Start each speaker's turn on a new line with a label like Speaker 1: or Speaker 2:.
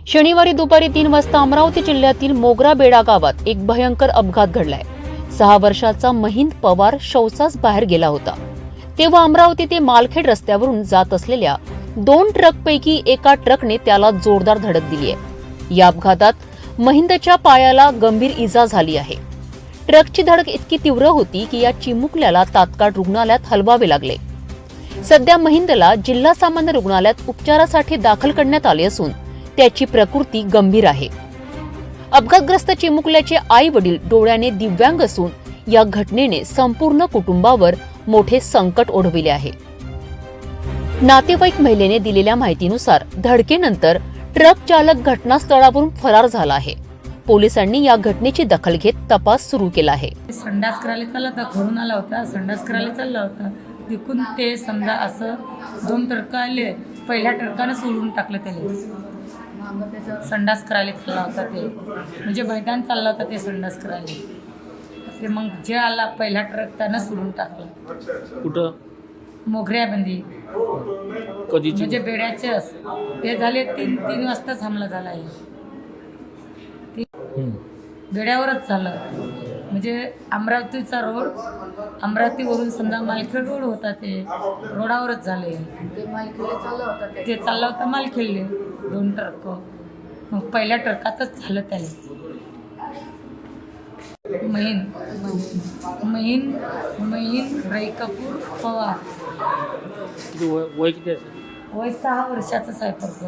Speaker 1: शनिवारी दुपारी 3 वाजता अमरावती जिल्ह्यातील मोगरा बेडा गावात एक भयंकर अपघात घडलाय। 6 वर्षाचा महिंद पवार शौचास बाहेर गेला होता, तेव्हा अमरावती ते मालखेड रस्त्यावरून जात असलेल्या 2 ट्रकपैकी एका ट्रकने त्याला जोरदार धडक दिली आहे। या अपघातात महिंदच्या पायाला गंभीर इजा झाली आहे। ट्रकची धडक इतकी तीव्र होती की या चिमुकल्याला तात्काळ रुग्णालयात हलवावे लागले। सध्या महिंदला जिल्हा सामान्य रुग्णालयात उपचारासाठी दाखल करण्यात आले असून त्याची प्रकृती गंभीर आहे। अपघातग्रस्त चिमुकल्याचे आई वडील डोळ्याने दिव्यांग असून या घटनेने संपूर्ण कुटुंबावर मोठे संकट ओढविले आहे। नातेवाईक महिलेने दिलेल्या माहितीनुसार धडकेनंतर ट्रक चालक घटनास्थळावरून फरार झाला आहे। पोलिसांनी या घटनेची दखल घेत तपास सुरू केला आहे।
Speaker 2: संडास करायला चालला होता, घरून आला होता, संडास करायला चालला होता, तिकून ते समजा असं 2 ट्रक आले, पहिल्या ट्रकानं सोडून टाकलं त्याला। संडास करायला चालला होता ते, म्हणजे मैदान चालला होता ते संडास करायला, ते मग जे आला पहिला ट्रक त्यानं सोडून टाकला।
Speaker 3: कुठं?
Speaker 2: मोगऱ्याबंदी
Speaker 3: कधीची?
Speaker 2: म्हणजे बेड्याचे ते झाले 3 वाजता हमला झाला आहे। बेड्यावरच झालं, म्हणजे अमरावतीचा रोड, अमरावतीवरून समजा मालखेड रोड होता, ते रोडावरच झाले। ते चालला होता मालखेडले 2 ट्रक, मग पहिल्या ट्रकातच झालं त्याला। महिन राई कपूर पवार,
Speaker 3: वय किती आहे?
Speaker 2: वय 6 वर्षाचाच आहे फक्त।